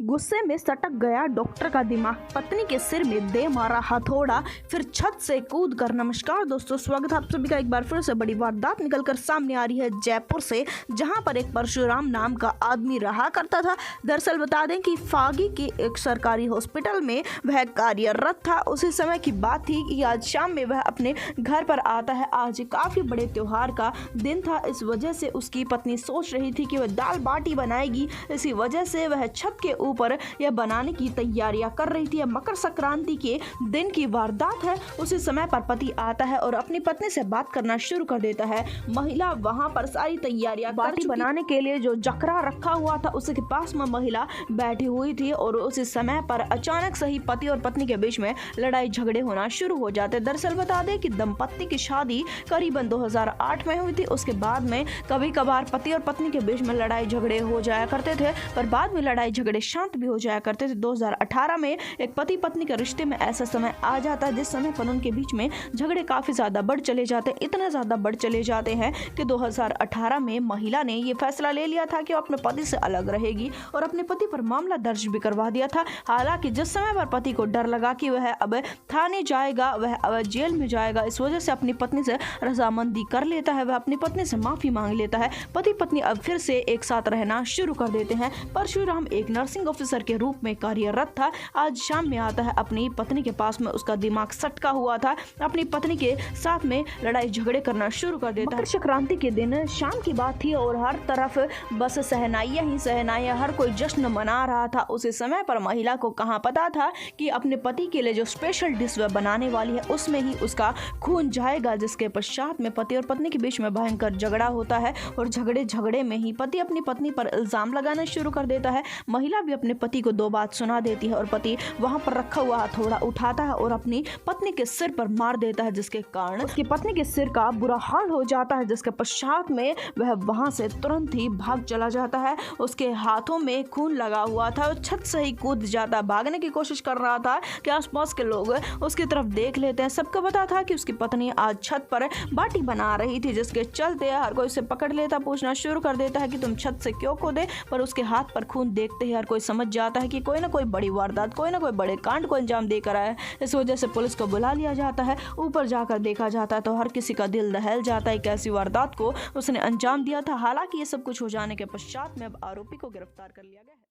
गुस्से में सटक गया डॉक्टर का दिमाग, पत्नी के सिर में दे मारा हथौड़ा, फिर छत से कूद कर। नमस्कार दोस्तों, स्वागत है आप सभी का एक बार फिर से। बड़ी वारदात निकलकर सामने आ रही है जयपुर से, जहां पर एक परशुराम नाम का आदमी रहा करता था। दरअसल बता दें कि फागी की एक सरकारी हॉस्पिटल में वह कार्यरत था। उसी समय की बात थी कि आज शाम में वह अपने घर पर आता है। आज काफी बड़े त्योहार का दिन था, इस वजह से उसकी पत्नी सोच रही थी कि वह दाल बाटी बनाएगी। इसी वजह से वह छत के ऊपर यह बनाने की तैयारियां कर रही थी। मकर संक्रांति के दिन की वारदात है। उसी समय पर पति आता है और अपनी पत्नी से बात करना शुरू कर देता है। महिला वहां पर सारी तैयारियां बाटी बनाने के लिए जो जकरा रखा हुआ था उसके पास में महिला बैठी हुई थी और उसी समय पर अचानक से ही पति और पत्नी के बीच में लड़ाई झगड़े होना शुरू हो जाते। दरअसल बता दें कि दंपत्ति की शादी करीबन 2008 में हुई थी। उसके बाद में कभी कभार पति और पत्नी के बीच में लड़ाई झगड़े हो जाया करते थे, पर बाद में लड़ाई झगड़े शांत भी हो जाया करते थे। 2018 में एक पति पत्नी के रिश्ते में ऐसा समय आ जाता है जिस समय पर उनके बीच में झगड़े काफी ज्यादा बढ़ चले जाते हैं। इतना ज्यादा बढ़ चले जाते हैं कि 2018 में महिला ने ये फैसला ले लिया था कि वो अपने पति से अलग रहेगी और अपने पति पर मामला दर्ज भी करवा दिया था। हालांकि जिस समय पर पति को डर लगा कि वह अब थाने जाएगा, वह अब जेल में जाएगा, इस वजह से अपनी पत्नी से रजामंदी कर लेता है। वह अपनी पत्नी से माफी मांग लेता है। पति पत्नी अब फिर से एक साथ रहना शुरू कर देते हैं। परशुराम एक नर्सिंग ऑफिसर के रूप में कार्यरत था। आज शाम में आता है अपनी पत्नी के पास में, उसका दिमाग सटका हुआ था। अपनी पत्नी के साथ में लड़ाई झगड़े करना शुरू कर देता है। मकर संक्रांति के दिन शाम की बात थी और हर तरफ बस सहनाइयां ही सहनाइयां, हर कोई जश्न मना रहा था। उसी समय पर महिला को कहाँ पता था कि अपने पति के लिए जो स्पेशल डिश वह बनाने वाली है उसमें ही उसका खून जाएगा, जिसके पश्चात में पति और पत्नी के बीच में भयंकर झगड़ा होता है और झगड़े में ही पति अपनी पत्नी पर इल्जाम लगाना शुरू कर देता है। महिला भी अपने पति को दो बात सुना देती है और पति वहां पर रखा हुआ हथौड़ा उठाता है और अपनी पत्नी के सिर पर मार देता है, जिसके कारण उसकी पत्नी के सिर का बुरा हाल हो जाता है। जिसके पश्चात में वह वहां से तुरंत ही भाग चला जाता है। उसके हाथों में खून लगा हुआ था और छत से ही कूद जाता, भागने की कोशिश कर रहा था कि आसपास के लोग उसकी तरफ देख लेते हैं। सबको पता था कि उसकी पत्नी आज छत पर बाटी बना रही थी, जिसके चलते हर कोई उसे पकड़ लेता, पूछना शुरू कर देता है कि तुम छत से क्यों कूदे। पर उसके हाथ पर खून देखते ही हर कोई समझ जाता है कि कोई ना कोई बड़ी वारदात, कोई ना कोई बड़े कांड को अंजाम देकर आया है। इस वजह से पुलिस को बुला लिया जाता है। ऊपर जाकर देखा जाता है तो हर किसी का दिल दहल जाता है कि ऐसी वारदात को उसने अंजाम दिया था। हालांकि ये सब कुछ हो जाने के पश्चात में अब आरोपी को गिरफ्तार कर लिया गया है।